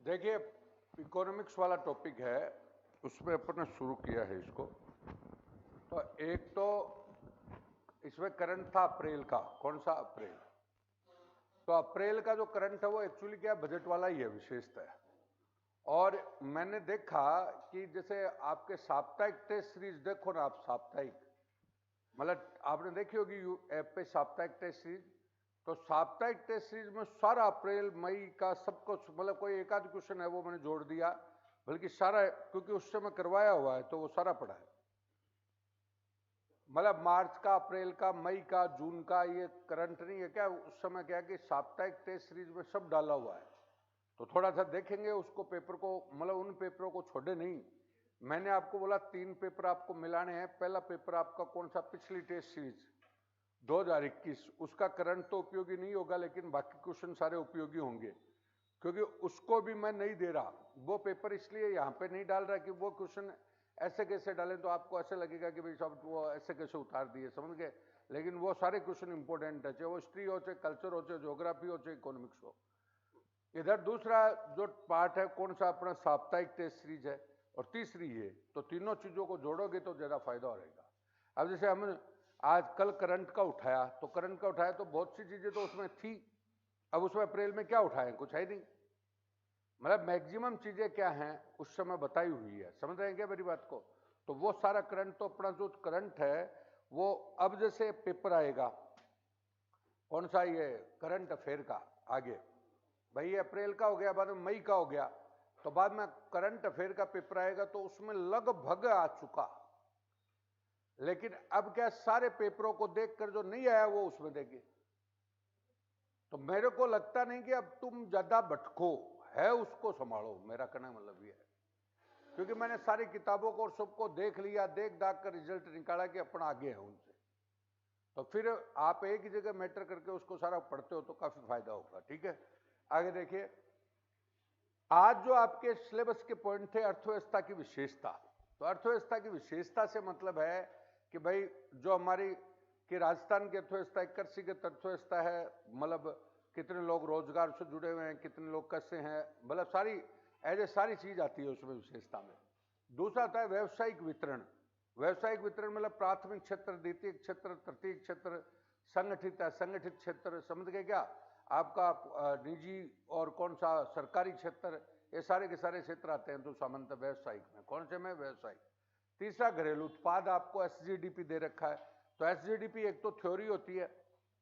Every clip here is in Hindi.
देखिए, इकोनॉमिक्स वाला टॉपिक है, उसमें अपन ने शुरू किया है इसको। तो एक तो इसमें करंट था अप्रैल का, कौन सा अप्रैल। तो अप्रैल का जो करंट है वो एक्चुअली क्या बजट वाला ही है, विशेषता है। और मैंने देखा कि जैसे आपके साप्ताहिक टेस्ट सीरीज देखो ना आप, साप्ताहिक मतलब आपने देखी होगी ऐप पे साप्ताहिक टेस्ट सीरीज। तो साप्ताहिक टेस्ट सीरीज में सारा अप्रैल मई का सब कुछ, मतलब कोई एक आध क्वेश्चन है वो मैंने जोड़ दिया, बल्कि सारा, क्योंकि उस समय करवाया हुआ है तो वो सारा पढ़ा है। मतलब मार्च का, अप्रैल का, मई का, जून का, ये करंट नहीं है क्या, उस समय क्या कि साप्ताहिक टेस्ट सीरीज में सब डाला हुआ है। तो थोड़ा सा देखेंगे उसको, पेपर को, मतलब उन पेपरों को छोड़े नहीं। मैंने आपको बोला 3 पेपर आपको मिलाने हैं। पहला पेपर आपका कौन सा, पिछली टेस्ट सीरीज 2021, उसका करंट तो उपयोगी नहीं होगा, लेकिन बाकी क्वेश्चन सारे उपयोगी होंगे, क्योंकि उसको भी मैं नहीं दे रहा। वो पेपर इसलिए यहाँ पे नहीं डाल रहा कि वो क्वेश्चन ऐसे कैसे डालें तो आपको ऐसे लगेगा कि भाई सब वो ऐसे कैसे उतार दिए, समझ गए। लेकिन वो सारे क्वेश्चन इंपॉर्टेंट है, चाहे वो हिस्ट्री हो, चाहे कल्चर हो, चाहे ज्योग्राफी हो, चाहे इकोनॉमिक्स हो। इधर दूसरा जो पार्ट है कौन सा, अपना साप्ताहिक टेस्ट सीरीज है, और तीसरी ये। तो तीनों चीजों को जोड़ोगे तो ज्यादा फायदा रहेगा। अब जैसे हम आज कल करंट का उठाया, तो करंट का उठाया तो बहुत सी चीजें तो उसमें थी। अब उसमें अप्रैल में क्या उठाए, कुछ है नहीं। मतलब मैक्सिमम चीजें क्या हैं उस समय बताई हुई है, समझ रहे हैं क्या मेरी बात को। तो वो सारा करंट, तो अपना जो करंट है वो, अब जैसे पेपर आएगा कौन सा, ये करंट अफेयर का आगे, भाई ये अप्रैल का हो गया, बाद में मई का हो गया, तो बाद में करंट अफेयर का पेपर आएगा तो उसमें लगभग आ चुका। लेकिन अब क्या, सारे पेपरों को देखकर जो नहीं आया वो उसमें देंगे। तो मेरे को लगता नहीं कि अब तुम ज्यादा भटको, है उसको संभालो, मेरा कहना मतलब ये है। क्योंकि मैंने सारी किताबों को और सबको देख लिया, देख दाख कर रिजल्ट निकाला कि अपना आगे है उनसे। तो फिर आप एक ही जगह मैटर करके उसको सारा पढ़ते हो तो काफी फायदा होगा। ठीक है, आगे देखिए। आज जो आपके सिलेबस के पॉइंट थे, अर्थव्यवस्था की विशेषता। तो अर्थव्यवस्था की विशेषता से मतलब है कि भाई जो हमारी कि राजस्थान की अर्थव्यवस्था एक कृषिगत अर्थव्यवस्था है, मतलब कितने लोग रोजगार से जुड़े हुए हैं, कितने लोग कैसे हैं, मतलब सारी ऐसे सारी चीज आती है उसमें विशेषता में। दूसरा आता है व्यवसायिक वितरण। व्यवसायिक वितरण मतलब प्राथमिक क्षेत्र, द्वितीय क्षेत्र, तृतीय क्षेत्र, संगठित असंगठित क्षेत्र, समझ गए क्या। आपका निजी और कौन सा सरकारी क्षेत्र, ये सारे के सारे क्षेत्र आते हैं तो सामान्यतः व्यवसायिक में। कौन से में, व्यवसायिक। तीसरा घरेलू उत्पाद, आपको एसजीडीपी दे रखा है। तो एसजीडीपी एक तो थ्योरी होती है,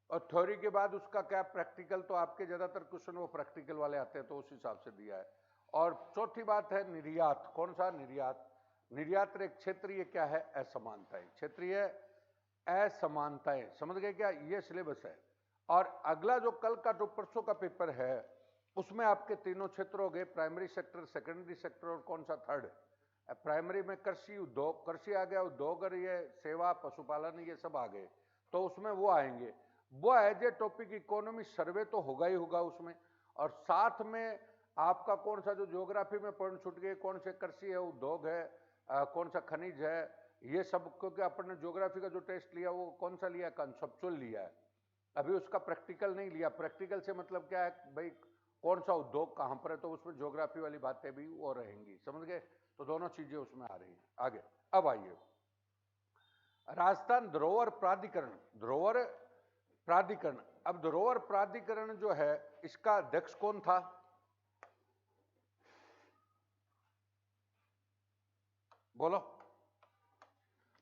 और थ्योरी के बाद उसका क्या प्रैक्टिकल, तो आपके ज्यादातर क्वेश्चन वो प्रैक्टिकल वाले आते हैं तो उस हिसाब से दिया है। और चौथी बात है निर्यात। कौन सा, निर्यात। निर्यात एक क्षेत्रीय क्या है, असमानताएं, क्षेत्रीय असमानताएं, समझ गए क्या, ये सिलेबस है। और अगला जो कल का, जो परसों का पेपर है, उसमें आपके तीनों क्षेत्र हो गए, प्राइमरी सेक्टर, सेकेंडरी सेक्टर और कौन सा, थर्ड। प्राइमरी में कृषि उद्योग, कृषि आ गया, उद्योग और ये सेवा, पशुपालन, ये सब आ गए, तो उसमें वो आएंगे। वो एज ए टॉपिक इकोनॉमी सर्वे तो होगा ही होगा उसमें। और साथ में आपका कौन सा जो ज्योग्राफी में पॉइंट छूट गए, कौन से कृषि है, उद्योग है, कौन सा खनिज है, ये सब, क्योंकि अपन ने ज्योग्राफी का जो टेस्ट लिया वो कौन सा लिया, कंसेप्चुअल लिया है, अभी उसका प्रैक्टिकल नहीं लिया। प्रैक्टिकल से मतलब क्या है भाई, कौन सा उद्योग कहां पर है, तो उसमें ज्योग्राफी वाली बातें भी वो रहेंगी, समझ गए। तो दोनों चीजें उसमें आ रही हैं आगे। अब आइए, राजस्थान धरोहर प्राधिकरण। धरोहर प्राधिकरण, अब धरोहर प्राधिकरण जो है, इसका अध्यक्ष कौन था, बोलो।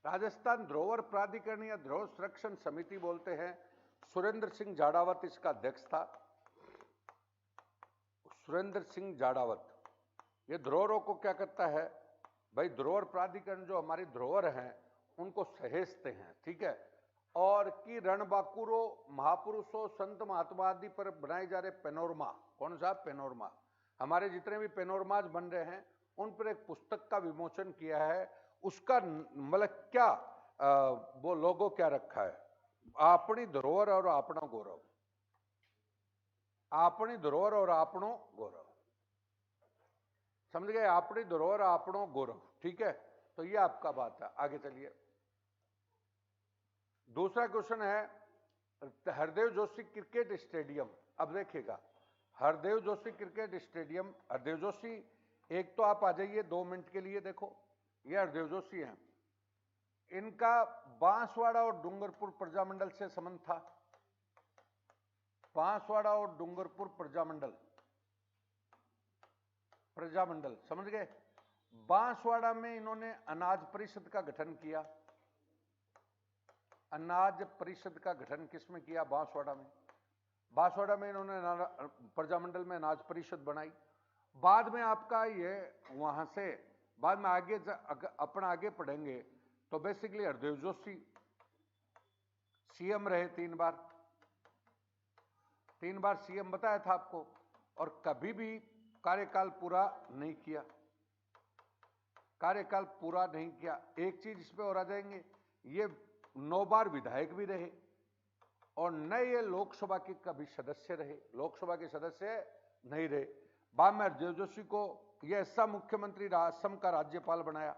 राजस्थान धरोहर प्राधिकरण या धरोहर संरक्षण समिति बोलते हैं। सुरेंद्र सिंह जाड़ावत इसका अध्यक्ष था, सुरेंद्र सिंह जाड़ावत। ये धरोहरों को क्या करता है भाई, धरोहर प्राधिकरण जो हमारी धरोहर हैं उनको सहेजते हैं, ठीक है। और कि रणबांकुरों, महापुरुषों, संत महात्मा आदि पर बनाए जा रहे पेनोरमा, कौन सा, पेनोरमा, हमारे जितने भी पेनोरमाज बन रहे हैं उन पर एक पुस्तक का विमोचन किया है। उसका मतलब क्या, वो लोगो क्या रखा है, अपनी धरोहर और अपना गौरव, अपनी धरोहर और अपनो गौरव, समझ गए, अपनी धरोहर अपनो गौरव, ठीक है। तो ये आपका बात है, आगे चलिए। दूसरा क्वेश्चन है हरदेव जोशी क्रिकेट स्टेडियम। अब देखिएगा, हरदेव जोशी क्रिकेट स्टेडियम, हरदेव जोशी, एक तो आप आ जाइए 2 मिनट के लिए, देखो ये हरदेव जोशी हैं, इनका बांसवाड़ा और डूंगरपुर प्रजामंडल से संबंध था। बांसवाड़ा और डूंगरपुर प्रजामंडल समझ गए। बांसवाड़ा में इन्होंने अनाज परिषद का गठन किया। अनाज परिषद का गठन किसमें किया? बांसवाड़ा में। बांसवाड़ा में इन्होंने प्रजामंडल में अनाज परिषद बनाई। बाद में आपका ये वहां से बाद में आगे अपना आगे पढ़ेंगे तो बेसिकली हरदेव जोशी सीएम रहे 3 बार। 3 बार सीएम बताया था आपको, और कभी भी कार्यकाल पूरा नहीं किया। कार्यकाल पूरा नहीं किया। एक चीज इस पे और आ जाएंगे, ये 9 बार विधायक भी रहे और न ये लोकसभा के कभी सदस्य रहे, लोकसभा के सदस्य नहीं रहे। बाद में हरदेव जोशी को यह ऐसा मुख्यमंत्री असम का राज्यपाल बनाया।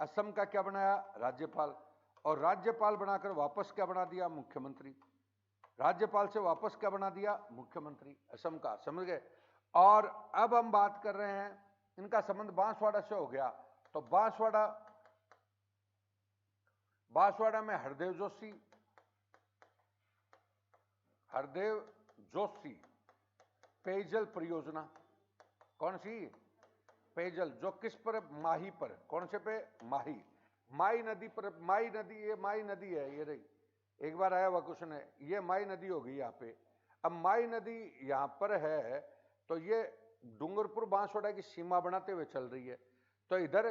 असम का क्या बनाया? राज्यपाल। और राज्यपाल बनाकर वापस क्या बना दिया? मुख्यमंत्री। राज्यपाल से वापस क्या बना दिया? मुख्यमंत्री असम का, समझ गए। और अब हम बात कर रहे हैं, इनका संबंध बांसवाड़ा से हो गया, तो बांसवाड़ा में हरदेव जोशी पेयजल परियोजना, कौन सी? पेयजल, जो किस पर? माही पर। कौन से पे? माही नदी पर। माही नदी, ये माही नदी है, ये रही, एक बार आया हुआ क्वेश्चन है, ये माही नदी होगी यहाँ पे। अब माही नदी यहाँ पर है तो ये डूंगरपुर बांसवाड़ा की सीमा बनाते हुए चल रही है। तो इधर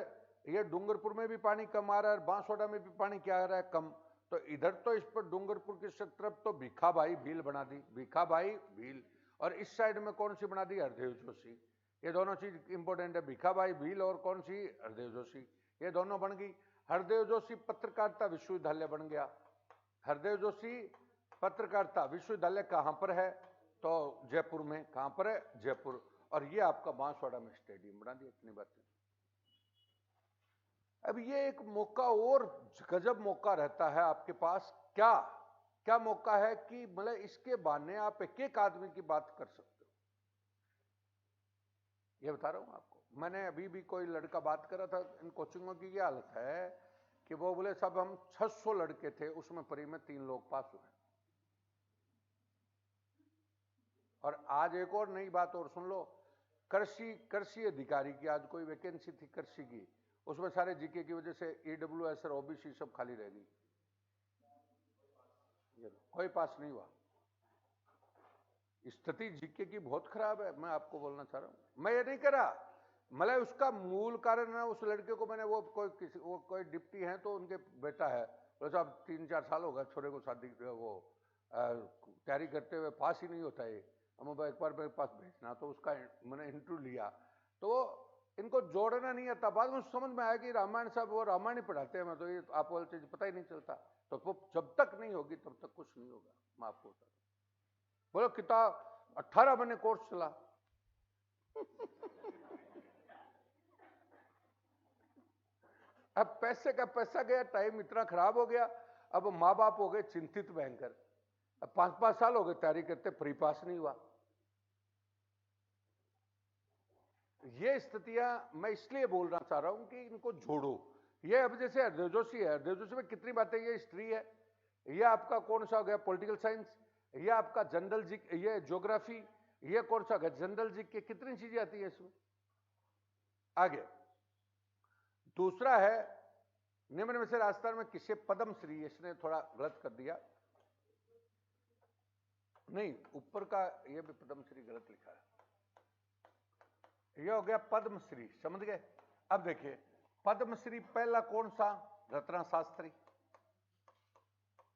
ये डूंगरपुर में भी पानी कम आ रहा है और बांसवाड़ा में भी पानी क्या आ रहा है? कम। तो इधर तो इस पर डूंगरपुर की तरफ तो भिखाभाई भील बना दी, भिखाभाई भील, और इस साइड में कौन सी बना दी? हरदेव जोशी। ये दोनों चीज इंपॉर्टेंट है, भिखाभाई भील और कौन सी? हरदेव जोशी। ये दोनों बन गई। हरदेव जोशी पत्रकारिता विश्वविद्यालय बन गया। हरदेव जोशी पत्रकारिता विश्वविद्यालय कहां पर है? तो जयपुर में। कहां पर है? जयपुर। और ये आपका बांसवाड़ा में स्टेडियम बना दिया। इतनी बातें। अब ये एक मौका और गजब मौका रहता है आपके पास। क्या मौका है कि मतलब इसके बहाने आप एक एक आदमी की बात कर सकते हो। ये बता रहा हूं आपको। मैंने अभी भी कोई लड़का बात कर रहा था, इन कोचिंगों की ये हालत है कि वो बोले सब हम 600 लड़के थे, उसमें परी में 3 लोग पास हुए। और आज एक और नई बात और सुन लो, कृषि अधिकारी की आज कोई वैकेंसी थी कृषि की, उसमें सारे जीके की वजह से ईडब्ल्यूएस और ओबीसी सब खाली रह गई, कोई पास नहीं हुआ। स्थिति जीके की बहुत खराब है, मैं आपको बोलना चाह रहा हूं। मैं ये नहीं कह रहा, मतलब उसका मूल कारण है उस लड़के को मैंने वो कोई डिप्टी है तो उनके बेटा है, बोले साहब 3-4 साल हो गए छोरे को शादी वो तैयारी करते हुए, पास ही नहीं होता है। हम एक बार मेरे पास भेजना, तो उसका मैंने इंटरव्यू लिया, तो इनको जोड़ना नहीं आता। बाद में समझ में आया कि रामायण साहब वो रामायण ही पढ़ाते हैं, मैं तो ये आपको वाली चीज पता ही नहीं चलता। तो वो जब तक नहीं होगी तब तक कुछ नहीं होगा, मैं आपको बता दूं। बोलो किताब 18 महीने कोर्स चला अब पैसे का पैसा गया, टाइम इतना खराब हो गया। अब माँ बाप हो गए चिंतित भयंकर। अब 5-5 साल हो गए तैयारी करते, फ्री पास नहीं हुआ। ये स्थितियां मैं इसलिए बोलना चाह रहा हूं कि इनको जोड़ो। ये अब जैसे हरदेव जोशी है, हरदेव जोशी में कितनी बातें, ये हिस्ट्री है, ये आपका कौन सा हो गया पॉलिटिकल साइंस, ये आपका जनरल जी, ये ज्योग्राफी, ये कौन सा हो गया जनरल जी के, कितनी चीजें आती है इसमें। आगे दूसरा है निम्न में से राजस्थान में किसे पद्मश्री, इसने थोड़ा गलत कर दिया, नहीं ऊपर का ये भी पद्मश्री गलत लिखा है, ये हो गया पद्मश्री, समझ गए। अब देखिए पद्मश्री पहला कौन सा? रत्ना शास्त्री,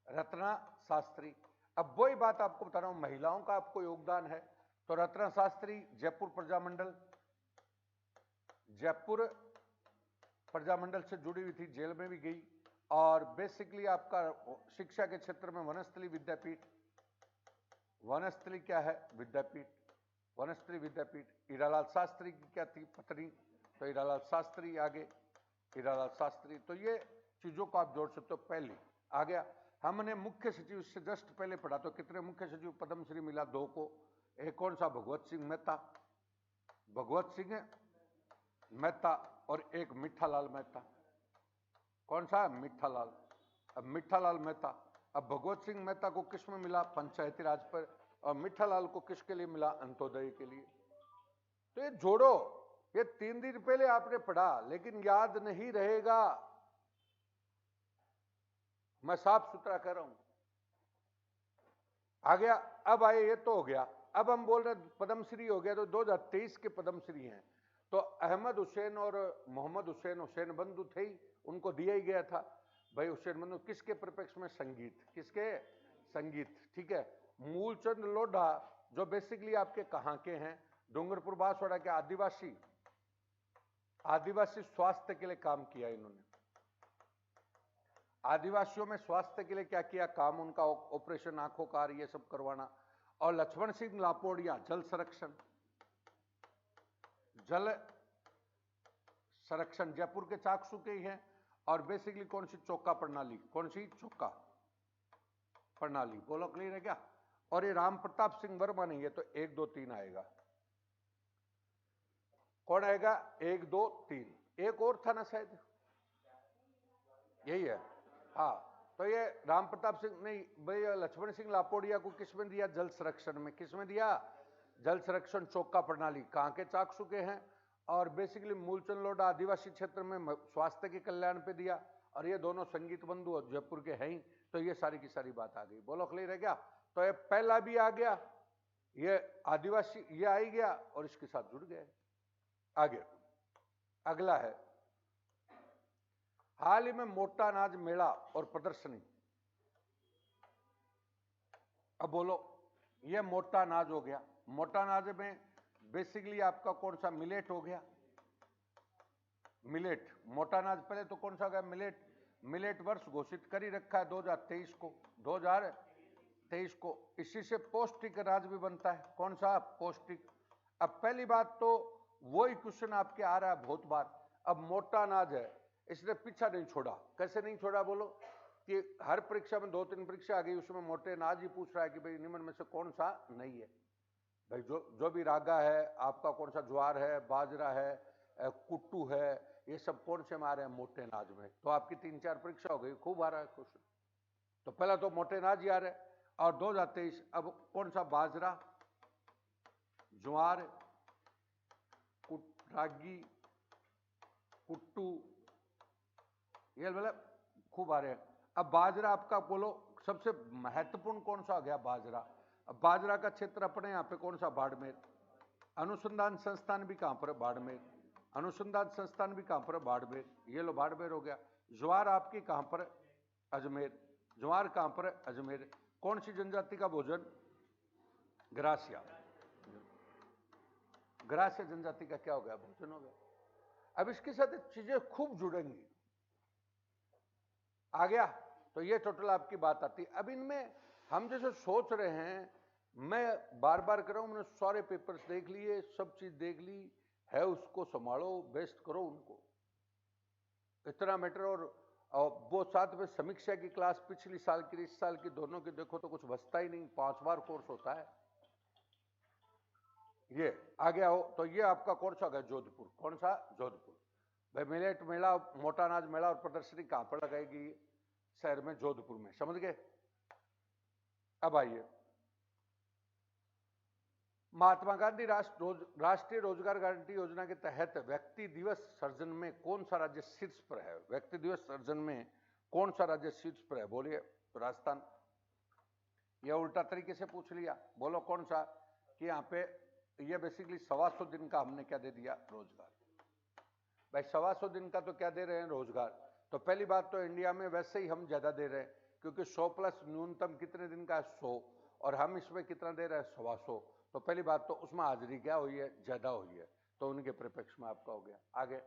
रत्ना शास्त्री। अब वही बात आपको बता रहा हूं, महिलाओं का आपको योगदान है, तो रत्ना शास्त्री जयपुर प्रजामंडल, जयपुर प्रजामंडल से जुड़ी हुई थी, जेल में भी गई। और बेसिकली आपका शिक्षा के क्षेत्र में वनस्थली विद्यापीठ, वनस्थली क्या है? विद्यापीठ, वनस्थली विद्यापीठ। हीरालाल शास्त्री की क्या थी? पत्नी, तो हीरालाल शास्त्री आगे, हीरालाल शास्त्री। तो ये चीजों को आप जोड़ सकते हो। पहली आ गया, हमने मुख्य सचिव से जस्ट पहले पढ़ा, तो कितने मुख्य सचिव पद्मश्री मिला? 2 को। एक कौन सा भगवत सिंह मेहता, भगवत सिंह मेहता, और एक मिठालाल मेहता। कौन सा? मिठालाल। अब मिठालाल मेहता, अब भगवत सिंह मेहता को किस में मिला? पंचायती राज पर, और मिठालाल को किसके लिए मिला? अंत्योदय के लिए। तो ये जोड़ो, ये 3 दिन पहले आपने पढ़ा लेकिन याद नहीं रहेगा। मैं साफ सुथरा कह रहा हूं। आ गया। अब आए, ये तो हो गया। अब हम बोल रहे पद्मश्री हो गया, तो 2023 के पद्मश्री हैं। तो अहमद हुसैन और मोहम्मद हुसैन, हुसैन बंधु थे ही, उनको दिया ही गया था। भाई हुसैन बंधु किसके परिप्रेक्ष्य में? संगीत। किसके? संगीत। ठीक है। मूलचंद लोढ़ा जो बेसिकली आपके कहां के हैं? डूंगरपुर बांसवाड़ा के आदिवासी। आदिवासी स्वास्थ्य के लिए काम किया इन्होंने। आदिवासियों में स्वास्थ्य के लिए क्या किया काम? उनका ऑपरेशन आंखों का ये सब करवाना। और लक्ष्मण सिंह लापोड़िया जल संरक्षण। जल संरक्षण जयपुर के चाकसू के ही हैं। और बेसिकली कौन सी? चौका प्रणाली। कौन सी? चौका प्रणाली। बोलो क्लियर है क्या? और ये राम प्रताप सिंह वर्मा नहीं है, तो 1 2 3 आएगा। कौन आएगा? 1 2 3। एक और था ना शायद, यही है। हाँ, तो ये राम प्रताप सिंह नहीं, भाई लक्ष्मण सिंह लापोड़िया को किसमें दिया? जल संरक्षण में। किसमें दिया? जल संरक्षण चौका प्रणाली। कहां के? चाकसू के हैं। और बेसिकली मूलचंद लोढ़ा आदिवासी क्षेत्र में स्वास्थ्य के कल्याण पे दिया। और ये दोनों संगीत बंधु और जयपुर के हैं ही, तो ये सारी की सारी बात आ गई। बोलो क्लियर है क्या? तो ये पहला भी आ गया, ये आदिवासी ये आ ही गया, और इसके साथ जुड़ गए। आगे अगला है, हाल ही में मोटा अनाज मेला और प्रदर्शनी। अब बोलो, ये मोटा अनाज हो गया। मोटा अनाज में बेसिकली आपका कौन सा? मिलेट हो गया। मिलेट, मोटा अनाज पहले तो कौन सा हो गया? मिलेट। मिलेट वर्ष घोषित कर ही रखा है 2023 को। 2023 को इसी से पौष्टिक अनाज भी बनता है। कौन सा? पौष्टिक। अब पहली बात तो वही क्वेश्चन आपके आ रहा है बहुत बार। अब मोटा अनाज है, इसने पीछा नहीं छोड़ा। कैसे नहीं छोड़ा? बोलो कि हर परीक्षा में 2 3 परीक्षा आ गई, उसमें मोटे अनाज ही पूछ रहा है कि भाई निम्न में से कौन सा नहीं है। भाई जो भी रागा है आपका, कौन सा? ज्वार है, बाजरा है, कुट्टू है, ये सब कौन से में आ रहे हैं? मोटे अनाज में। तो आपकी 3 4 परीक्षा हो गई, खूब आ रहा है क्वेश्चन। तो पहला तो मोटे अनाज ही आ रहा है। और 2023 अब कौन सा? बाजरा, ज्वार, रागी, कुट्टू, ये मतलब खूब आ रहे हैं। अब बाजरा आपका बोलो सबसे महत्वपूर्ण कौन सा आ गया? बाजरा। अब बाजरा का क्षेत्र अपने यहाँ पे कौन सा? बाड़मेर। अनुसंधान संस्थान भी कहां पर है? बाड़मेर। अनुसंधान संस्थान भी कहां पर है? बाड़मेर। ये लो बाड़मेर हो गया। ज्वार आपकी कहां पर है? अजमेर। ज्वार कहां पर है? अजमेर। कौन सी जनजाति का भोजन? ग्रासिया। ग्रासिया जनजाति का क्या हो गया? भोजन हो गया। अब इसके साथ चीजें खूब जुड़ेंगी। आ गया? तो ये टोटल आपकी बात आती। अब इनमें हम जैसे सोच रहे हैं, मैं बार बार कर रहा हूं, मैंने सारे पेपर्स देख लिए, सब चीज देख ली है, उसको संभालो, बेस्ट करो उनको, इतना मैटर। और वो साथ में समीक्षा की क्लास पिछली साल की इस साल की दोनों की देखो तो कुछ बचता ही नहीं, 5 बार कोर्स होता है। ये आ गया हो तो ये आपका कौन सा गया? जोधपुर। कौन सा? जोधपुर। भाई मिलेट मेला, मोटा अनाज मेला और प्रदर्शनी कहां पर लगाएगी? शहर में, जोधपुर में। समझ गए? अब आइए, महात्मा गांधी राष्ट्रीय रोजगार गारंटी योजना के तहत व्यक्ति दिवस सृजन में कौन सा राज्य शीर्ष पर है? व्यक्ति दिवस सृजन में कौन सा राज्य शीर्ष पर है? बोलिए। राजस्थान। यह उल्टा तरीके से पूछ लिया। बोलो कौन सा? कि यहाँ पे ये बेसिकली 125 दिन का हमने क्या दे दिया? रोजगार। भाई 125 दिन का तो क्या दे रहे हैं? रोजगार। तो पहली बात तो इंडिया में वैसे ही हम ज्यादा दे रहे हैं, क्योंकि 100 प्लस न्यूनतम कितने दिन का है? 100। और हम इसमें कितना दे रहे हैं? 125। तो पहली बात तो उसमें हाजिरी क्या हुई है? ज्यादा हुई है, तो उनके परिप्रेक्ष्य में आपका हो गया। आगे,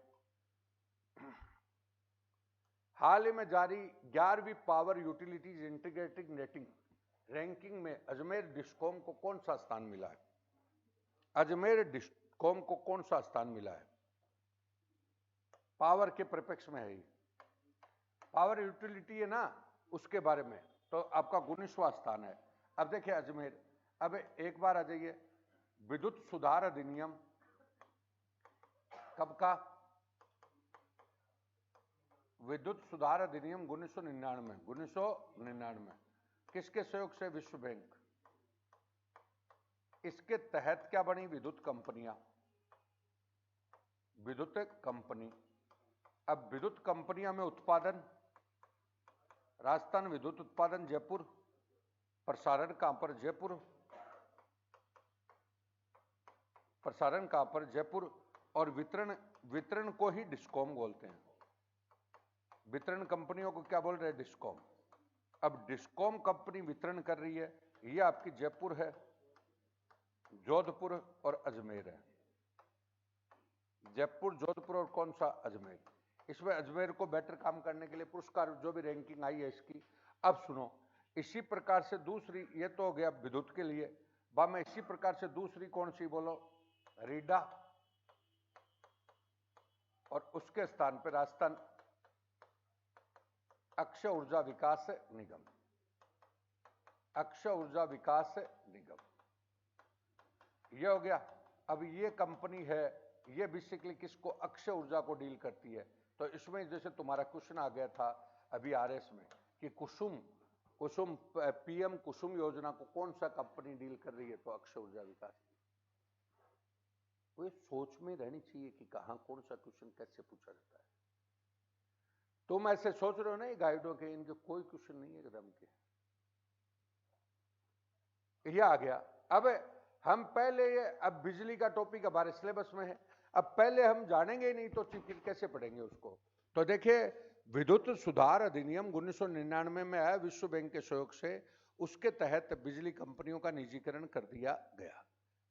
हाल ही में जारी 11वीं power utilities integrated netting ranking में अजमेर डिस्कॉम को कौन सा स्थान मिला है? अजमेर डिस्कॉम को कौन सा स्थान मिला है? पावर के परिप्रेक्ष्य में है ही, पावर यूटिलिटी है ना, उसके बारे में। तो आपका 19वां स्थान है। अब देखिए अजमेर, अब एक बार आ जाइए, विद्युत सुधार अधिनियम कब का? विद्युत सुधार अधिनियम 1999 किसके सहयोग से? विश्व बैंक। इसके तहत क्या बनी? विद्युत कंपनियां, विद्युत कंपनी। अब विद्युत कंपनियां में उत्पादन, राजस्थान विद्युत उत्पादन जयपुर, प्रसारण कहां पर? जयपुर। प्रसारण कहां पर? जयपुर। और वितरण को ही डिस्कॉम बोलते हैं। वितरण कंपनियों को क्या बोल रहे हैं? डिस्कॉम। अब डिस्कॉम कंपनी वितरण कर रही है, ये आपकी जयपुर है, जोधपुर और अजमेर है। जयपुर, जोधपुर और कौन सा? अजमेर। इसमें अजमेर को बेटर काम करने के लिए पुरस्कार, जो भी रैंकिंग आई है इसकी। अब सुनो, इसी प्रकार से दूसरी, ये तो हो गया विद्युत के लिए। बा में इसी प्रकार से दूसरी कौन सी बोलो? रीडा। और उसके स्थान पर राजस्थान अक्षय ऊर्जा विकास निगम। अक्षय ऊर्जा विकास निगम, ये हो गया। अब ये कंपनी है, ये बेसिकली किसको? अक्षय ऊर्जा को डील करती है। तो इसमें जैसे तुम्हारा क्वेश्चन आ गया था अभी आरएस में कि कुसुम पीएम कुसुम योजना को कौन सा कंपनी डील कर रही है? तो अक्षय ऊर्जा विकास। वो सोच में रहनी चाहिए कि कहां कौन सा क्वेश्चन कैसे पूछा जाता है। तुम ऐसे सोच रहे हो ना, गाइडों के, इनके कोई क्वेश्चन नहीं है एकदम के। ये आ गया। अब हम पहले ये, अब बिजली का टॉपिक हमारे सिलेबस में है, अब पहले हम जानेंगे ही नहीं तो फिर कैसे पढ़ेंगे उसको। तो देखिए, विद्युत सुधार अधिनियम 1999 में आया विश्व बैंक के सहयोग से। उसके तहत बिजली कंपनियों का निजीकरण कर दिया गया।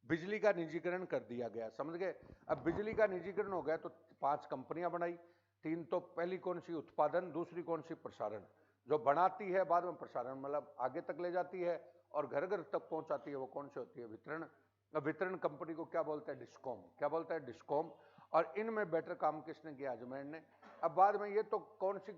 बिजली का निजीकरण कर दिया गया, समझ गए? अब बिजली का निजीकरण हो गया तो 5 कंपनियां बनाई। 3 तो, पहली कौन सी? उत्पादन। दूसरी कौन सी? प्रसारण। जो बनाती है बाद में प्रसारण, मतलब आगे तक ले जाती है और घर घर तक पहुंचाती है, वो कौन सी होती है? वितरण। वितरण कंपनी को क्या बोलते हैं? डिस्कॉम। क्या बोलता है? डिस्कॉम। और इनमें बेटर काम किसने किया? अजमेर ने। अब बाद में ये तो कौन सी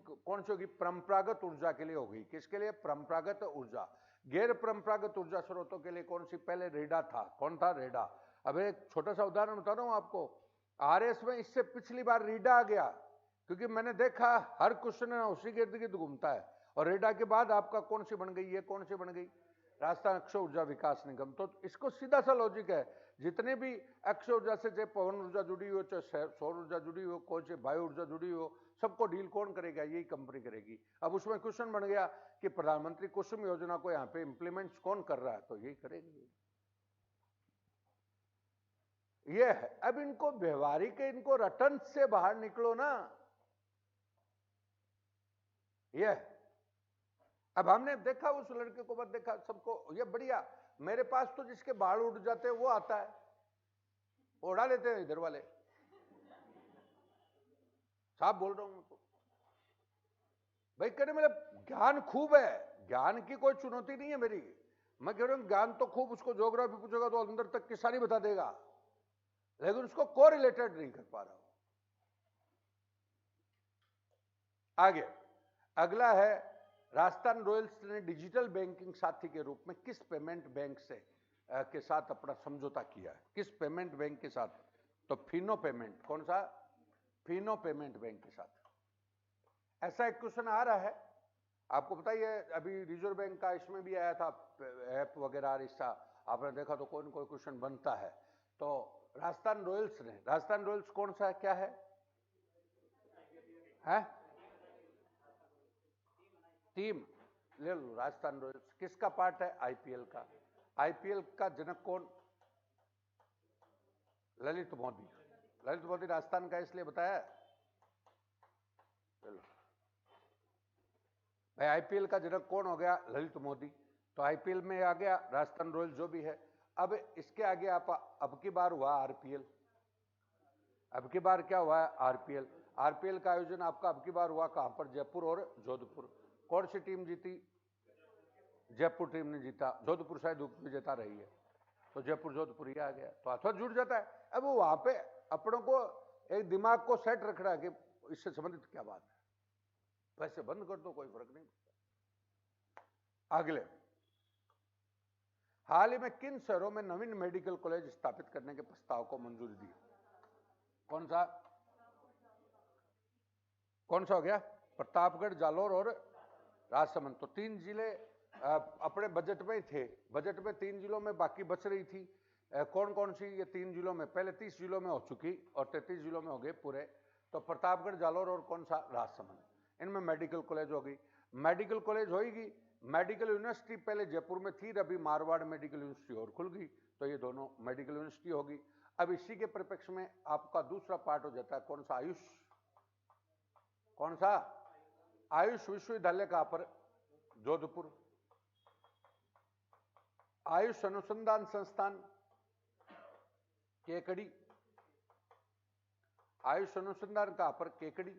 होगी? परंपरागत ऊर्जा के लिए होगी। किसके लिए? परंपरागत ऊर्जा। गैर परंपरागत ऊर्जा स्रोतों के लिए कौन सी? पहले रेडा था। कौन था? रेडा। अब एक छोटा सा उदाहरण बता रहा हूं आपको। आरएस में इससे पिछली बार रीडा आ गया, क्योंकि मैंने देखा हर क्वेश्चन उसी के इर्द गिर्द घूमता है। और रेडा के बाद आपका कौन सी बन गई? ये कौन सी बन गई? राजस्थान अक्षय ऊर्जा विकास निगम। तो इसको सीधा सा लॉजिक है, जितने भी अक्षय ऊर्जा से, चाहे पवन ऊर्जा जुड़ी हो, चाहे सौर ऊर्जा जुड़ी हो, कोई चाहे वायु ऊर्जा जुड़ी हो, सबको डील कौन करेगा? यही कंपनी करेगी। अब उसमें क्वेश्चन बन गया कि प्रधानमंत्री कुसुम योजना को यहाँ पे इंप्लीमेंट कौन कर रहा है? तो यही करेगी। ये है। अब इनको व्यवहारिक, इनको रटन से बाहर निकलो ना। ये अब हमने देखा, उस लड़के को मत देखा, सबको ये बढ़िया। मेरे पास तो जिसके बाल उड़ जाते हैं वो आता है, उड़ा लेते हैं इधर वाले। साहब बोल रहा हूं तो भाई, कहने मतलब ज्ञान खूब है, ज्ञान की कोई चुनौती नहीं है मेरी। मैं कह रहा हूं ज्ञान तो खूब, उसको ज्योग्राफी पूछेगा तो अंदर तक की सारी बता देगा, लेकिन उसको कोरिलेटेड नहीं कर पा रहा हूं। आगे अगला है, राजस्थान रॉयल्स ने डिजिटल बैंकिंग साथी के रूप में किस पेमेंट बैंक से के साथ अपना समझौता किया है? किस पेमेंट बैंक के साथ? तो फिनो पेमेंट। कौन सा? फिनो पेमेंट बैंक के साथ। ऐसा एक क्वेश्चन आ रहा है, आपको बताइए, अभी रिजर्व बैंक का इसमें भी आया था ऐप वगैरह, इसका आपने देखा तो कोई ना कोई क्वेश्चन बनता है। तो राजस्थान रॉयल्स ने, राजस्थान रॉयल्स कौन सा है? क्या है? टीम ले लो। राजस्थान रॉयल्स किसका पार्ट है? आईपीएल का। आईपीएल का जनक कौन? ललित मोदी। ललित मोदी राजस्थान का इसलिए बताया, चलो भाई, आईपीएल का जनक कौन हो गया? ललित मोदी। तो आईपीएल में आ गया राजस्थान रॉयल्स जो भी है। अब इसके आगे आप, अब की बार हुआ आरपीएल। अब की बार क्या हुआ है? आरपीएल। आरपीएल का आयोजन आपका अब की बार हुआ कहां पर? जयपुर और जोधपुर। कौन सी टीम जीती? जयपुर टीम ने जीता। जोधपुर शायद उप विजेता रही है, तो जयपुर जोधपुर ही आ गया, तो अथवा जुड़ जाता है। अब वो वहां पे अपनों को एक दिमाग को सेट रखना है कि इससे संबंधित क्या बात है, वैसे बंद कर दो, कोई फर्क नहीं पड़ता। अगले, हाल ही में किन शहरों में नवीन मेडिकल कॉलेज स्थापित करने के प्रस्ताव को मंजूरी दी? कौन सा हो गया? प्रतापगढ़, जालोर और राजसमंद। तो 3 जिले अपने बजट में ही थे। बजट में 3 जिलों में बाकी बच रही थी। कौन कौन सी? ये 3 जिलों में, पहले 30 जिलों में हो चुकी और 33 जिलों में हो गए पूरे। तो प्रतापगढ़, जालोर और कौन सा? राजसमंद। इनमें मेडिकल कॉलेज होगी। मेडिकल कॉलेज होगी। मेडिकल यूनिवर्सिटी पहले जयपुर में थी, अभी मारवाड़ मेडिकल यूनिवर्सिटी और खुल गई, तो ये दोनों मेडिकल यूनिवर्सिटी होगी। अब इसी के परिप्रेक्ष्य में आपका दूसरा पार्ट हो जाता है कौन सा? आयुष। कौन सा? आयुष विश्वविद्यालय कहां पर? जोधपुर। आयुष अनुसंधान संस्थान केकड़ी। आयुष अनुसंधान कहां पर? केकड़ी।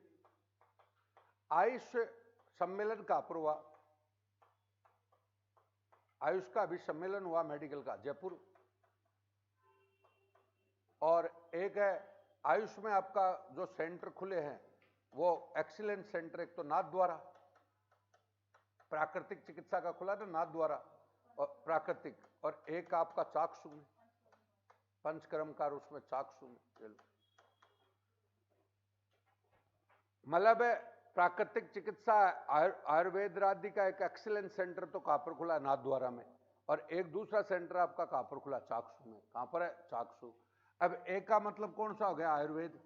आयुष सम्मेलन कहां पर हुआ? आयुष का भी सम्मेलन हुआ मेडिकल का जयपुर। और एक है आयुष में आपका जो सेंटर खुले हैं वो एक्सीलेंस सेंटर, एक तो नाथद्वारा प्राकृतिक चिकित्सा का खुला था, नाथद्वारा और प्राकृतिक, और एक आपका चाक्षु में, पंचकर्मकार उसमें चाक्षु में। मतलब प्राकृतिक चिकित्सा आयुर्वेद आदि का एक एक्सीलेंस सेंटर तो कहां पर खुला? नाथद्वारा में। और एक दूसरा सेंटर आपका कहां पर खुला? चाक्षु में। कहां पर है? चाक्षु। अब एक का मतलब कौन सा हो गया? आयुर्वेद।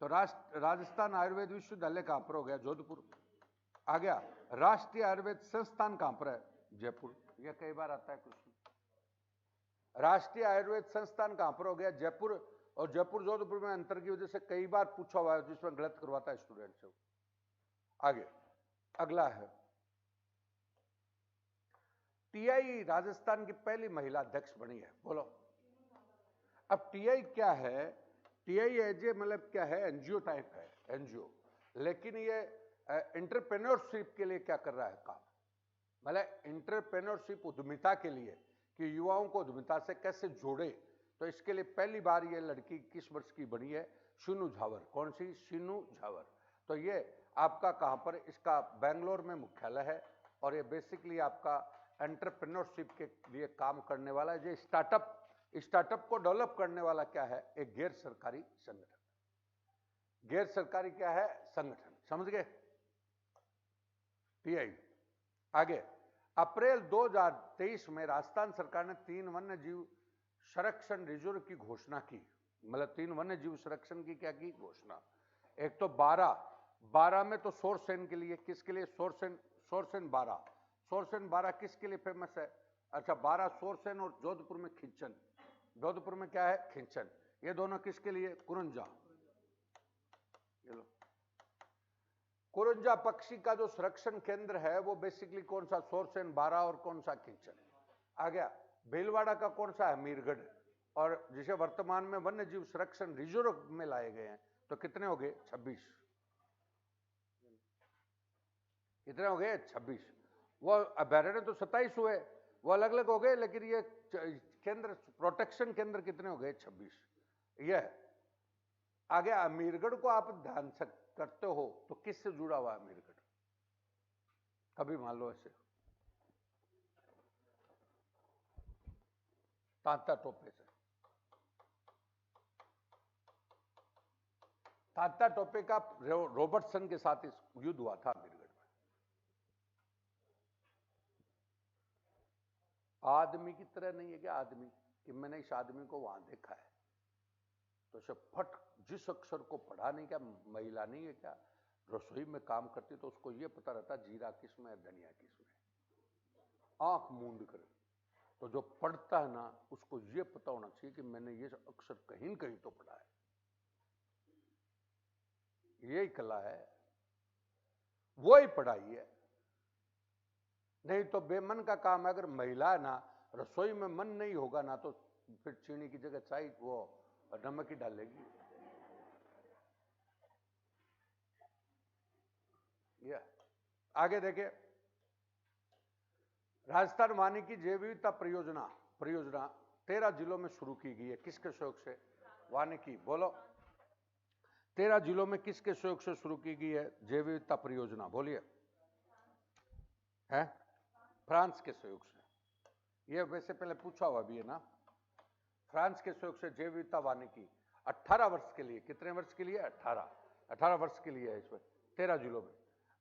तो राजस्थान आयुर्वेद विश्वविद्यालय कहां पर हो गया? जोधपुर। आ गया। राष्ट्रीय आयुर्वेद संस्थान कहां पर है? जयपुर। यह कई बार आता है क्वेश्चन। राष्ट्रीय आयुर्वेद संस्थान कहां पर हो गया? जयपुर। और जयपुर जोधपुर में अंतर की वजह से कई बार पूछा हुआ है, जिसमें गलत करवाता है स्टूडेंट से। आगे अगला है, टीआई राजस्थान की पहली महिला अध्यक्ष बनी है, बोलो। अब टीआई क्या है? टीआई एजे मतलब क्या है? एनजीओ टाइप है, एनजीओ। लेकिन ये एंटरप्रेन्योरशिप के लिए क्या कर रहा है काम? मतलब एंटरप्रेन्योरशिप, उद्यमिता के लिए, कि युवाओं को उद्यमिता से कैसे जोड़े। तो इसके लिए पहली बार ये लड़की 21 वर्ष की बनी है, शीनू झावर। कौन सी? शीनू झावर। तो ये आपका कहां पर? इसका बेंगलोर में मुख्यालय है। और ये बेसिकली आपका एंटरप्रेन्योरशिप के लिए काम करने वाला है। ये स्टार्टअप को डेवलप करने वाला क्या है? एक गैर सरकारी संगठन। गैर सरकारी क्या है? संगठन। समझ गए? टीआई। आगे, अप्रैल 2023 में राजस्थान सरकार ने 3 वन्य जीव संरक्षण रिजर्व की घोषणा की। मतलब 3 वन्य जीव संरक्षण की क्या की? घोषणा। एक तो 12 में तो सोरसेन के लिए। किसके लिए? सोरसेन 12। सोरसेन 12 किसके लिए फेमस है? अच्छा, 12 सोरसेन और जोधपुर में खिंचन। जोधपुर में क्या है? खिंचन। ये दोनों किसके लिए? कुरंजा। ये लो, कुरंजा पक्षी का जो संरक्षण केंद्र है वो बेसिकली कौन सा? सोरसेन 12 और कौन सा? खिंचन। आ गया। भीलवाड़ा का कौन सा है? मीरगढ़। और जिसे वर्तमान में वन्य जीव संरक्षण रिजर्व में लाए गए हैं। तो कितने हो गए? 26। कितने हो गए? 26। वो अभ्यारण्य तो 27 हुए, वो अलग अलग हो गए, लेकिन ये केंद्र, प्रोटेक्शन केंद्र कितने हो गए? 26। यह आ गया। अमीरगढ़ को आप ध्यान से करते हो तो किससे जुड़ा हुआ है अमीरगढ़? कभी मान लो ऐसे तांता टोपे से। तांता टोपे का रॉबर्टसन के साथ इस युद्ध हुआ था अमीरगढ़ में। आदमी की तरह नहीं है क्या? आदमी कि मैंने इस आदमी को वहां देखा है, तो सब फट जिस अक्षर को पढ़ा नहीं क्या? महिला नहीं है क्या? रसोई में काम करती तो उसको यह पता रहता जीरा किसमें है, धनिया किसमें, आंख मूंद कर। तो जो पढ़ता है ना उसको यह पता होना चाहिए कि मैंने ये अक्षर कहीं न कहीं तो पढ़ा है। यही कला है, वो ही पढ़ाई है। नहीं तो बेमन का काम है। अगर महिला है ना, रसोई में मन नहीं होगा ना, तो फिर चीनी की जगह चाय वो नमक ही डालेगी। आगे देखिए, राजस्थान वानिकी जैव विविधता परियोजना 13 जिलों में शुरू की गई है। किसके सहयोग से? वानिकी, बोलो। 13 जिलों में किसके सहयोग से शुरू की गई है जैव विविधता परियोजना? बोलिए। है फ्रांस के सहयोग से। ये वैसे पहले पूछा हुआ भी है ना। फ्रांस के सहयोग से जैव विविधता वानिकी 18 वर्ष के लिए, कितने वर्ष के लिए? 18 वर्ष के लिए है इसमें 13 जिलों में।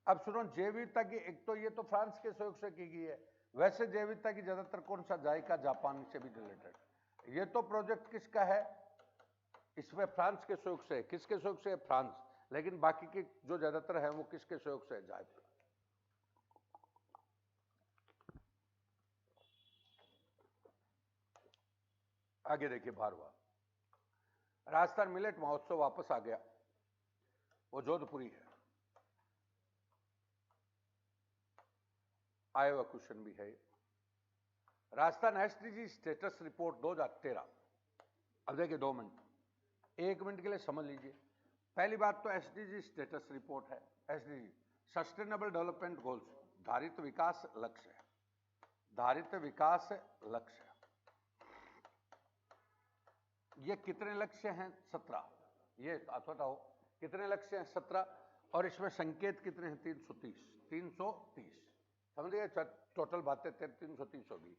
अब सुनो, जैव विविधता की एक तो ये तो फ्रांस के सहयोग से की गई है, वैसे जैव विविधता की ज्यादातर कौन सा? जायका जापान से भी रिलेटेड। ये तो प्रोजेक्ट किसका है? इसमें फ्रांस के सहयोग से। किसके सहयोग से? फ्रांस। लेकिन बाकी के जो ज्यादातर है वो किसके सहयोग से? जायका। आगे देखिए, भारवा राजस्थान मिलेट महोत्सव वापस आ गया, वो जोधपुरी है। आया हुआ क्वेश्चन भी है। Rajasthan SDG status report 2013। अब देखिए 2 मिनट, 1 मिनट के लिए समझ लीजिए। पहली बात तो एसडीजी स्टेटस रिपोर्ट है। एसडीजी सस्टेनेबल डेवलपमेंट गोल्स, धारित विकास लक्ष्य है। धारित विकास लक्ष्य। ये कितने लक्ष्य हैं? 17। ये बताओ कितने लक्ष्य हैं? 17। और इसमें संकेत कितने हैं? 330। समझ गए? टोटल बातें 330 होगी।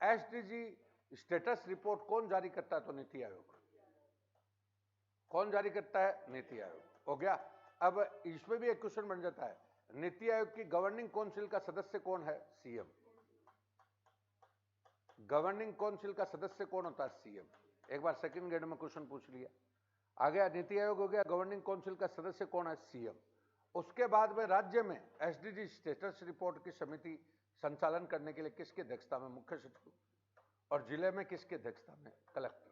एसडीजी स्टेटस रिपोर्ट कौन जारी करता है? तो नीति आयोग। कौन जारी करता है? नीति आयोग। हो गया। अब इसमें भी एक क्वेश्चन बन जाता है, नीति आयोग की गवर्निंग काउंसिल का सदस्य कौन है? सीएम। गवर्निंग काउंसिल का सदस्य कौन होता है? सीएम। एक बार सेकंड ग्रेड में क्वेश्चन पूछ लिया। आ गया, नीति आयोग हो गया, गवर्निंग काउंसिल का सदस्य कौन है? सीएम। उसके बाद में राज्य में एसडीजी स्टेटस रिपोर्ट की समिति संचालन करने के लिए किसकी अध्यक्षता में? मुख्य सचिव। और जिले में किसकी अध्यक्षता में? कलेक्टर।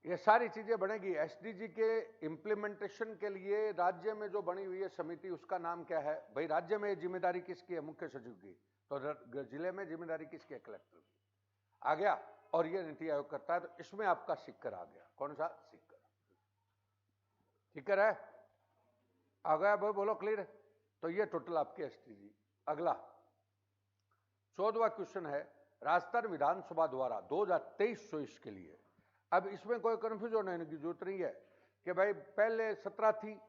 ये सारी चीजें बनेगी। एसडीजी के इंप्लीमेंटेशन के लिए राज्य में जो बनी हुई है समिति, उसका नाम क्या है? भाई राज्य में जिम्मेदारी किसकी है? मुख्य सचिव की। तो जिले में जिम्मेदारी किसकी है? कलेक्टर की। आ गया। और ये नीति आयोग करता है। तो इसमें आपका सिक्कर आ गया। कौन सा? सिक्कर। सिक्कर है? आ गया भाई, बोलो क्लियर। तो ये टोटल आपके एसडीजी। अगला 14वां क्वेश्चन है, राजस्थान विधानसभा द्वारा 2023-24 के लिए। अब इसमें कोई कंफ्यूज होने की जरूरत नहीं है कि भाई पहले 17 थी,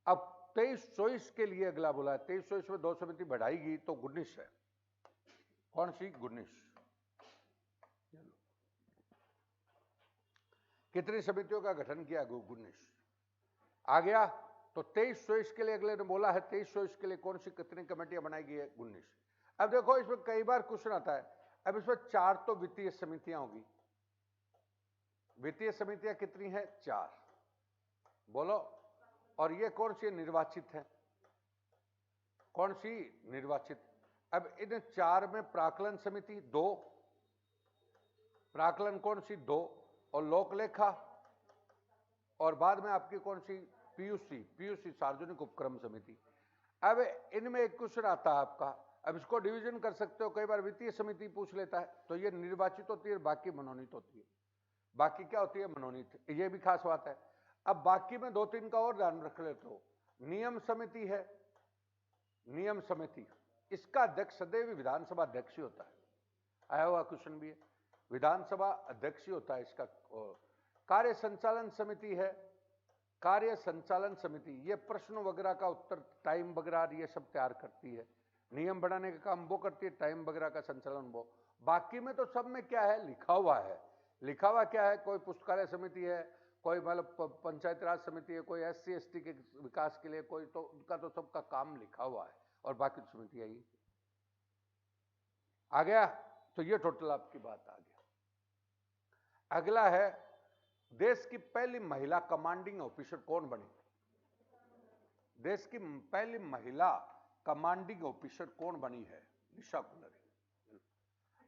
अब 23-24 के लिए अगला बोला है। 23-24 में 2 समिति बढ़ाएगी तो 19 है। कौन सी? 19। कितनी समितियों का गठन किया? 19। आ गया। तो 23-24 के लिए अगले ने बोला है 23-24 के लिए कौन सी कितनी कमेटियां बनाएगी? है 19। अब देखो इसमें कई बार क्वेश्चन आता है। अब इसमें 4 तो वित्तीय समितियां होगी। वित्तीय समितियां कितनी है? 4। बोलो। और ये कौन सी निर्वाचित है? कौन सी? निर्वाचित। अब इन 4 में प्राकलन समिति 2, प्राकलन कौन सी? 2। और लोक लेखा, और बाद में आपकी कौन सी? पीयूसी सार्वजनिक उपक्रम समिति। अब इनमें एक क्वेश्चन आता है आपका, अब इसको डिवीजन कर सकते हो। कई बार वित्तीय समिति पूछ लेता है, तो ये निर्वाचित होती है, बाकी मनोनीत होती है। बाकी क्या होती है? मनोनीत। ये भी खास बात है। अब बाकी में 2-3 का और ध्यान रख लेते हो। नियम समिति है। नियम समिति, इसका अध्यक्ष सदैव विधानसभा अध्यक्ष ही होता है। आया हुआ क्वेश्चन भी है, विधानसभा अध्यक्ष ही होता है इसका। कार्य संचालन समिति है। कार्य संचालन समिति ये प्रश्न वगैरह का उत्तर, टाइम वगैरह ये सब तैयार करती है। नियम बनाने का काम वो करती है, टाइम वगैरह का संचालन वो। बाकी में तो सब में क्या है? लिखा हुआ है। लिखा हुआ क्या है? कोई पुस्तकालय समिति है, कोई मतलब पंचायत राज समिति है, कोई SC ST के विकास के लिए, कोई तो उनका तो सबका काम लिखा हुआ है। और बाकी समिति आई। आ गया। तो ये टोटल आपकी बात आ गया। अगला है, देश की पहली महिला कमांडिंग ऑफिसर कौन बनी? देश की पहली महिला कमांडिंग ऑफिसर कौन बनी है? निशा कुल्लरी।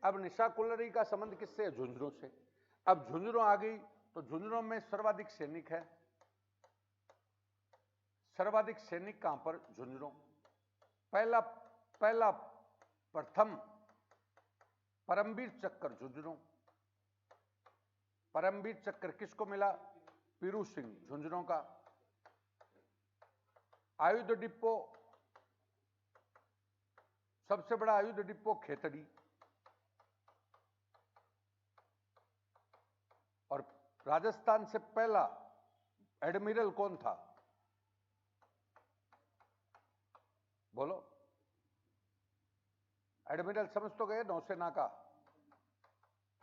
अब निशा कुल्लरी का संबंध किससे है? झुंझुनू से। अब झुंझुनू आ गई तो झुंझुनू में सर्वाधिक सैनिक है। सर्वाधिक सैनिक कहां पर? झुंझुनू। पहला प्रथम परमवीर चक्र झुंझुनू। परमवीर चक्र किसको मिला? पीरू सिंह, झुंझुनू का। आयुध डिपो, सबसे बड़ा आयुध डिपो खेतड़ी। और राजस्थान से पहला एडमिरल कौन था? बोलो। एडमिरल समझ तो गए, नौसेना का,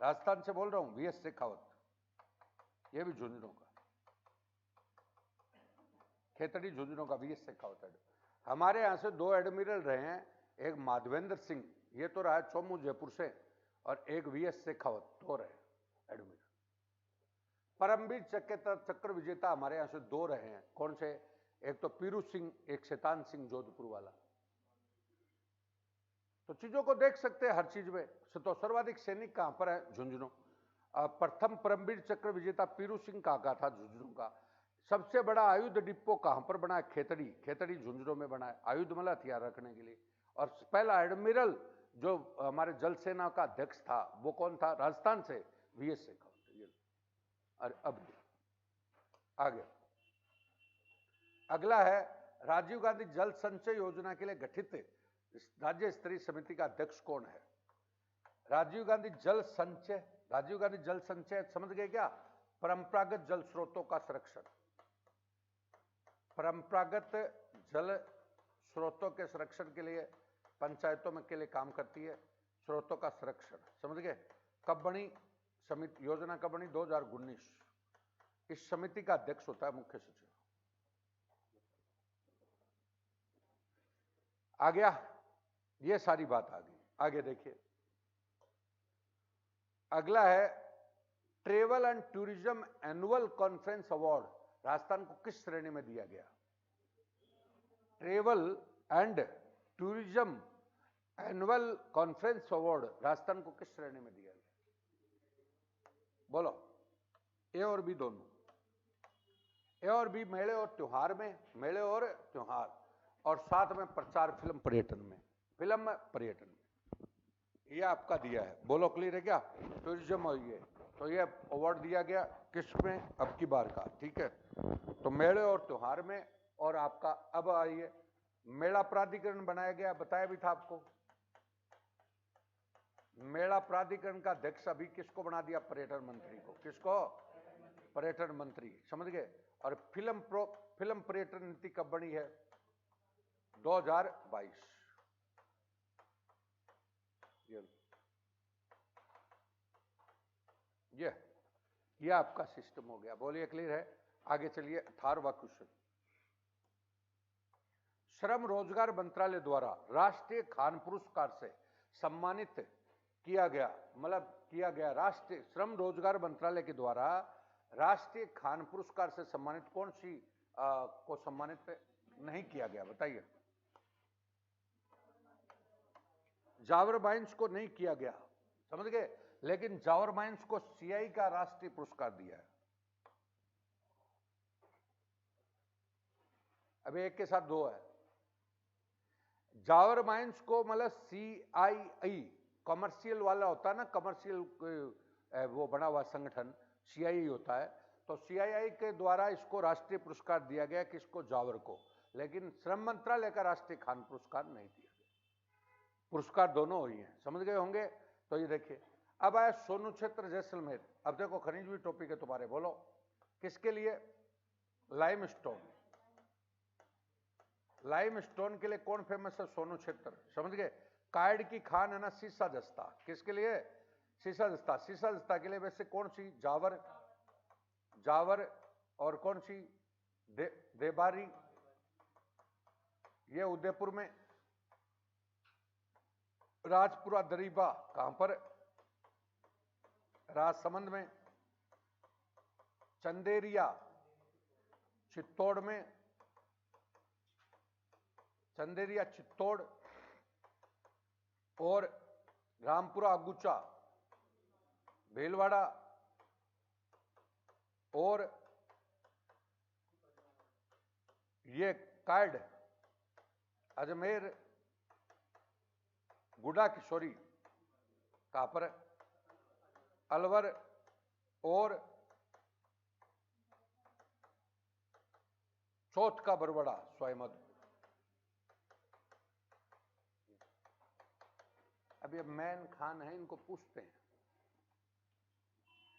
राजस्थान से बोल रहा हूं, वीएस शेखावत, ये भी झुंझुनू का, खेतड़ी झुंझुनू का वीएस शेखावत। हमारे यहां से 2 एडमिरल रहे हैं, एक माधवेंद्र सिंह, ये तो रहा चौमू जयपुर से, और एक वीएस शेखावत, 2 रहे एडमिरल। परमवीर चक्र विजेता हमारे यहां से 2 रहे हैं, कौन से, एक तो पीरू सिंह, एक शैतान सिंह जोधपुर वाला। तो चीजों को देख सकते हैं हर चीज में। तो सर्वाधिक सैनिक कहां पर है, झुंझुनू। प्रथम परमवीर चक्र विजेता पीरू सिंह का था झुंझुनू का। सबसे बड़ा आयुध डिपो कहां पर बना है, खेतड़ी, खेतड़ी झुंझुनू में बना है, आयुध मतलब हथियार रखने के लिए। और पहला एडमिरल जो हमारे जल सेना का अध्यक्ष था वो कौन था, राजस्थान से, वीएस शेखावत। अब आगे अगला है, राजीव गांधी जल संचय योजना के लिए गठित राज्य स्तरीय समिति का अध्यक्ष कौन है। राजीव गांधी जल संचय, राजीव गांधी जल संचय समझ गए क्या, परंपरागत जल स्रोतों का संरक्षण, परंपरागत जल स्रोतों के संरक्षण के लिए पंचायतों में के लिए काम करती है, स्रोतों का संरक्षण, समझ गए। कब बनी समिति, योजना कब बनी, 2019। इस समिति का अध्यक्ष होता है मुख्य सचिव। आ गया, ये सारी बात आ गई। आगे देखिए, अगला है travel and tourism annual conference award Rajasthan को किस श्रेणी में दिया गया। Travel and tourism annual conference award Rajasthan को किस श्रेणी में दिया गया, बोलो। ए और बी दोनों, ए और बी मेले और त्योहार में, मेले और त्योहार, और साथ में प्रचार फिल्म पर्यटन में, फिल्म पर्यटन में, ये आपका दिया है, बोलो क्लियर है क्या। टूरिज्म और ये, तो ये अवार्ड दिया गया किस में, अब की बार का, ठीक है। तो मेले और त्योहार में, और आपका अब आइए, मेला प्राधिकरण बनाया गया, बताया भी था आपको। मेला प्राधिकरण का अध्यक्ष अभी किसको बना दिया, पर्यटन मंत्री को, किसको, पर्यटन मंत्री, समझ गए। और फिल्म पर्यटन नीति कब बनी है, 2022। ये आपका सिस्टम हो गया, बोलिए क्लियर है। आगे चलिए, 18वां क्वेश्चन। श्रम रोजगार मंत्रालय द्वारा राष्ट्रीय खान पुरस्कार से सम्मानित किया गया, मतलब किया गया, राष्ट्रीय श्रम रोजगार मंत्रालय के द्वारा राष्ट्रीय खान पुरस्कार से सम्मानित कौन सी को सम्मानित नहीं किया गया, बताइए। जावर माइंस को नहीं किया गया, समझ गए, लेकिन जावर माइंस को सीआई का राष्ट्रीय पुरस्कार दिया है। अभी एक के साथ 2 है। जावर माइंस को मतलब सीआईआई, कमर्शियल वाला होता है ना, कमर्शियल वो बना हुआ संगठन सीआईआई होता है, तो सीआईआई के द्वारा इसको राष्ट्रीय पुरस्कार दिया गया, किसको, जावर को, लेकिन श्रम मंत्रालय का राष्ट्रीय खान पुरस्कार नहीं दिया गया। पुरस्कार दोनों हुई हैं, समझ गए होंगे। तो ये देखिए, अब आया सोनू क्षेत्र जैसलमेर। अब देखो खनिज भी टॉपिक है तुम्हारे, बोलो किसके लिए, लाइमस्टोन, लाइमस्टोन के लिए कौन फेमस है, सोनू क्षेत्र, समझ गए। कायड की खान है ना, सीसा दस्ता, किसके लिए, सीसा दस्ता, सीसा दस्ता के लिए वैसे कौन सी, जावर, जावर, और कौन सी, देबारी, ये उदयपुर में, राजपुरा दरीबा कहां पर, राजसमंद में, चंदेरिया चित्तौड़ में, चंदेरिया चित्तौड़, और रामपुरा अगुचा भीलवाड़ा, और ये कायड अजमेर, गुडा किशोरी कहां पर, अलवर, और चौथ का बरबड़ा स्वायमद। अब ये मैन खान है, इनको पूछते हैं।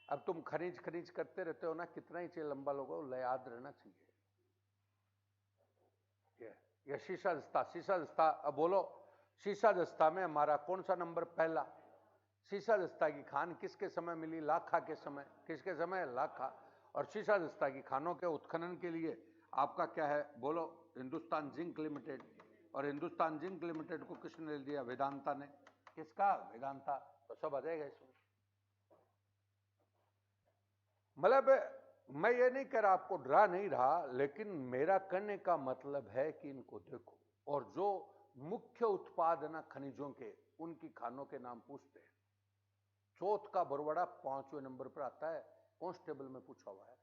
अब तुम खरीज खरीज करते रहते हो ना, कितना ही चाहिए लंबा लोगों, याद रहना चाहिए। ये शीशा दस्ता, शीशा दस्ता, अब बोलो शीशा दस्ता में हमारा कौन सा नंबर? पहला। शीशा दस्ता की खान किसके समय मिली? लाखा के समय। किसके समय? लाखा। और शीशा दस्ता की खानों के उत्खनन के लिए आपका क्या है? बोलो। Hindustan zinc limited. और हिंदुस्तान जिंक लिमिटेड को किसने ले दिया? वेदांता ने। किसका? वेदांता। तो सब आ जाएगा इसमें। मतलब मैं ये नहीं कह रहा, आपको डरा नहीं रहा, लेकिन मेरा कहने का मतलब है कि इनको देखो, और जो मुख्य उत्पाद है ना खनिजों के, उनकी खानों के नाम पूछते हैं। चौथ का बरवाड़ा 5वें नंबर पर आता है, कांस्टेबल में पूछा हुआ है।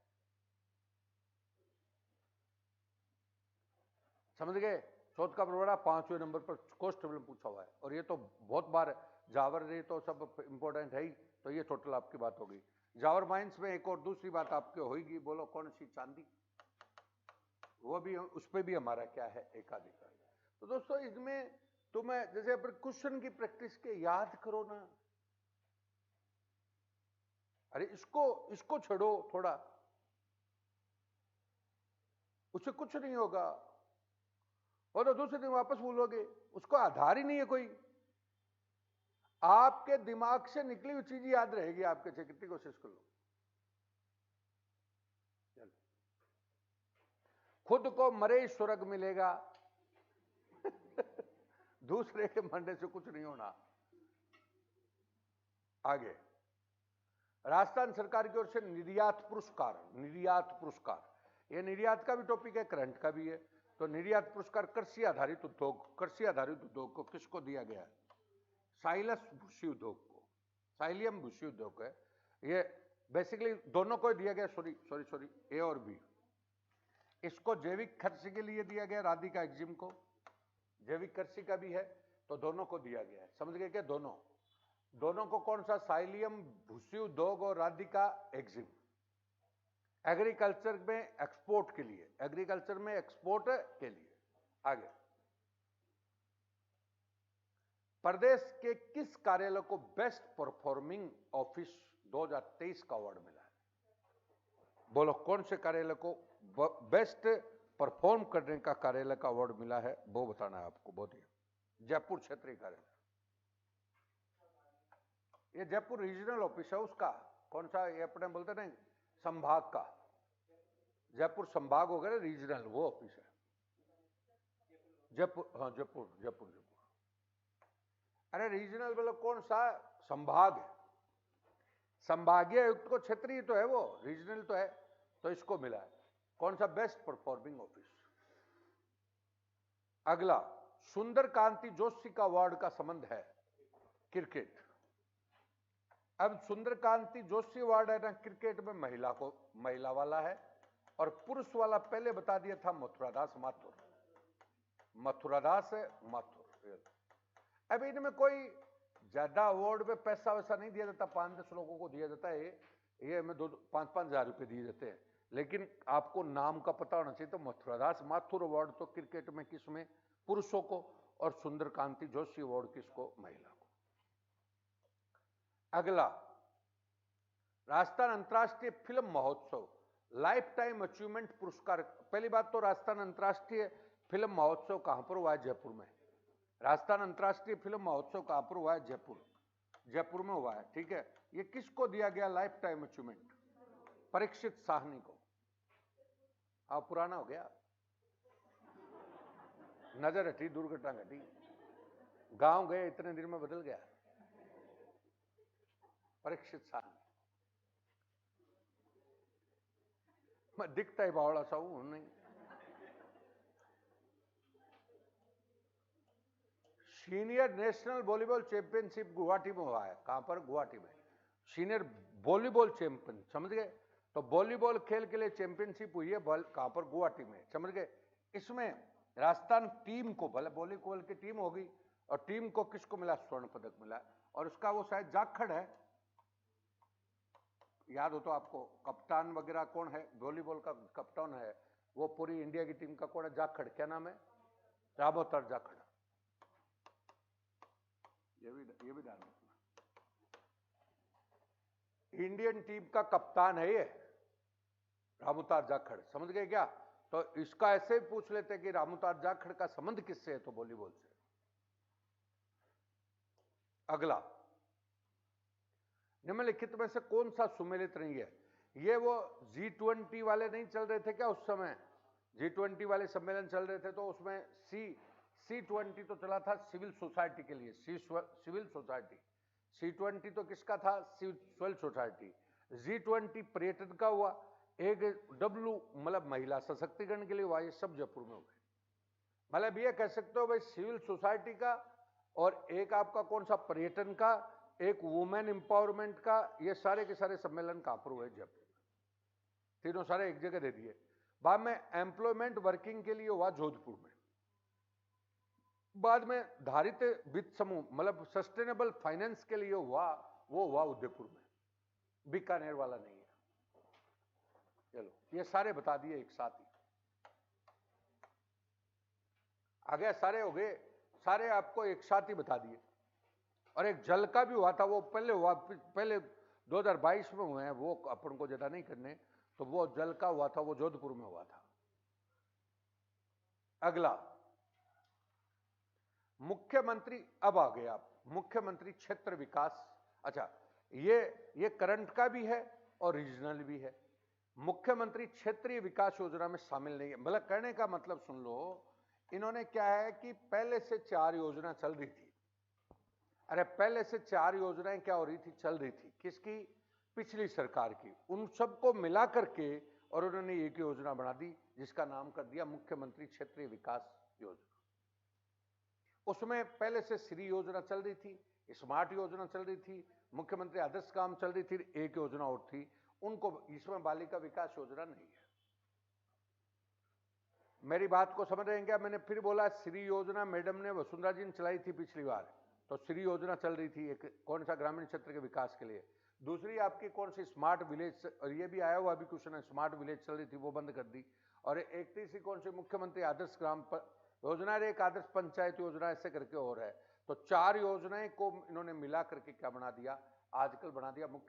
समझ गए? चौथ का बरवाड़ा 5वें नंबर पर कांस्टेबल में पूछा हुआ है। और ये तो बहुत बार जावर रे तो सब इंपॉर्टेंट है ही। तो ये टोटल आपकी बात होगी। जावर माइंस में एक और दूसरी बात आपकी होगी, बोलो कौन सी? चांदी। वो भी, उस पर भी हमारा क्या है? एकाधिकार। तो दोस्तों इसमें तुम्हें जैसे क्वेश्चन की प्रैक्टिस के याद करो ना। अरे इसको छोड़ो थोड़ा, उससे कुछ नहीं होगा। और तो दूसरे दिन वापस भूलोगे, उसको आधार ही नहीं है कोई। आपके दिमाग से निकली हुई चीज याद रहेगी आपके, चाहे कितनी कोशिश कर लो। चलो, खुद को मरे स्वर्ग मिलेगा दूसरे के मरने से कुछ नहीं होना। आगे, राजस्थान सरकार की ओर से निर्यात पुरस्कार। निर्यात पुरस्कार, यह निर्यात का भी टॉपिक है, करंट का भी है। तो निर्यात पुरस्कार कृषि आधारित उद्योग, कृषि आधारित उद्योग को किसको दिया गया है? साइलस भूसी उद्योग को। साइलियम भूसी उद्योग है ये। बेसिकली दोनों को दिया गया, सॉरी, ए और बी। इसको जैविक कृषि के लिए दिया गया, राधिका एग्जिम को। जैविक कृषि का भी है, तो दोनों को दिया गया है। समझ गए क्या? दोनों को कौन सा? साइलियम भूसी उद्योग और राधिका एग्जिम। एग्रीकल्चर में एक्सपोर्ट के लिए, एग्रीकल्चर में एक्सपोर्ट के लिए। आगे, प्रदेश के किस कार्यालय को बेस्ट परफॉर्मिंग ऑफिस 2023 का अवार्ड मिला है? बोलो कौन से कार्यालय को बेस्ट परफॉर्म करने का कार्यालय का अवार्ड मिला है, वो बताना है आपको। बहुत ही, जयपुर क्षेत्रीय कार्यालय। ये जयपुर रीजनल ऑफिस है उसका। कौन सा? ये अपने बोलते नहीं, संभाग का। जयपुर संभाग हो गया, रीजनल वो ऑफिस है जयपुर। हाँ, जयपुर। अरे रीजनल मतलब कौन सा? संभाग है। संभागीय आयुक्त को क्षेत्रीय तो है, वो रीजनल तो है। तो इसको मिला है कौन सा? Best performing office. अगला, सुंदर कांति जोशी का अवार्ड का संबंध है क्रिकेट। अब सुंदर कांति जोशी अवार्ड है ना, क्रिकेट में महिला वाला है, और पुरुष वाला पहले बता दिया था मथुरादास माथुर। अब इनमें कोई ज्यादा अवार्ड में पैसा वैसा नहीं दिया जाता, 5-10 लोगों को दिया जाता है। ये हमें 2-5 हजार रुपए दिए जाते हैं। लेकिन आपको नाम का पता होना चाहिए। तो मथुरादास माथुर अवार्ड तो क्रिकेट में किसमें? पुरुषों को। और सुंदर कांति जोशी अवार्ड किसको? महिला को। अगला, राजस्थान अंतर्राष्ट्रीय फिल्म महोत्सव लाइफ टाइम अचीवमेंट पुरस्कार। पहली बात तो राजस्थान अंतर्राष्ट्रीय फिल्म महोत्सव कहां पर हुआ है? जयपुर में। राजस्थान अंतर्राष्ट्रीय फिल्म महोत्सव कहां पर हुआ है? जयपुर में हुआ है। ठीक है। ये किसको दिया गया life time achievement? Parikshit Sahni को। आप पुराना हो गया, नजर हटी, दुर्घटना घटी, गांव गए, इतने दिन में बदल गया। परीक्षित साहनी। मैं दिखता ही बावड़ा सा हूं नहीं। Senior national volleyball championship Guwahati में हुआ है। कहां पर? गुवाहाटी में। सीनियर वॉलीबॉल चैंपियन, समझ गए? तो वॉलीबॉल खेल के लिए चैंपियनशिप हुई है, कहां पर? गुवाहाटी में। समझ गए? इसमें राजस्थान टीम को, भले वॉलीबॉल की टीम होगी, और टीम को किसको मिला? स्वर्ण पदक मिला। और उसका वो शायद जाखड़ है, याद हो तो आपको। कप्तान वगैरह कौन है? वॉलीबॉल का कप्तान है वो पूरी इंडिया की टीम का कौन है? जाखड़। क्या नाम है? रामोतर जाखड़। ये भी डाल देना। इंडियन टीम का कप्तान है ये रामोतर जाखड़। समझ गए क्या? तो इसका ऐसे ही पूछ लेते कि रामोतर जाखड़ का संबंध किससे है? तो वॉलीबॉल से। अगला, निम्नलिखित में से कौन सा सुमेलित नहीं है? ये वो G20 वाले नहीं चल रहे थे क्या उस समय? G20 वाले सम्मेलन चल रहे थे, तो उसमें C20 तो चला था सिविल सोसाइटी के लिए, सिविल सोसाइटी। C20 तो किसका था? Civil society. G20 पर्यटन का हुआ, एक W मतलब महिला सशक्तिकरण के लिए हुआ। ये सब जयपुर में हुए। मतलब ये कह सकते हो भाई सिविल सोसाइटी का, और एक आपका कौन सा पर्यटन का, एक वुमेन एम्पावरमेंट का, ये सारे के सारे सम्मेलन कहां पर हुए? जयपुर में। तीनों सारे एक जगह दे दिए। बाद में एम्प्लॉयमेंट वर्किंग के लिए हुआ जोधपुर में। बाद में धारित वित्त समूह मतलब सस्टेनेबल फाइनेंस के लिए हुआ, वो हुआ उदयपुर में, बीकानेर वाला नहीं है। चलो ये सारे बता दिए एक साथ ही। आगे सारे हो गए, सारे आपको एक साथ ही बता दिए। और एक जल का भी हुआ था, वो पहले हुआ, पहले 2022 में हुए हैं, वो अपन को ज्यादा नहीं करने। तो वो जल का हुआ था, वो जोधपुर में हुआ था। अगला, मुख्यमंत्री, अब आ गए आप, मुख्यमंत्री क्षेत्र विकास। अच्छा, ये करंट का भी है और रीजनल भी है। मुख्यमंत्री क्षेत्रीय विकास योजना में शामिल नहीं है। मतलब कहने का मतलब सुन लो, इन्होंने क्या है कि पहले से 4 योजना चल रही थी। अरे पहले से 4 योजनाएं क्या हो रही थी? चल रही थी। किसकी? पिछली सरकार की। उन सबको मिला करके और उन्होंने एक योजना बना दी, जिसका नाम कर दिया मुख्यमंत्री क्षेत्रीय विकास योजना। उसमें पहले से श्री योजना चल रही थी, स्मार्ट योजना चल रही थी, मुख्यमंत्री आदर्श ग्राम चल रही थी, एक योजना और थी, उनको इसमें बालिका विकास योजना नहीं है। मेरी बात को समझ रहे हैं क्या? मैंने फिर बोला, श्री योजना मैडम ने वसुंधरा जी ने चलाई थी पिछली बार, तो श्री योजना चल रही थी एक, कौन सा? ग्रामीण क्षेत्र के विकास के लिए। दूसरी आपकी कौन सी? स्मार्ट विलेज, और ये भी आया हुआ अभी क्वेश्चन है, स्मार्ट विलेज चल रही थी, वो बंद कर दी। और एक तीसरी कौन सी? मुख्यमंत्री आदर्श ग्राम योजना, एक आदर्श पंचायत योजना, ऐसे करके और है। तो 4 योजनाएं को इन्होंने मिला करके क्या बना दिया? आजकल बना दिया मुख्य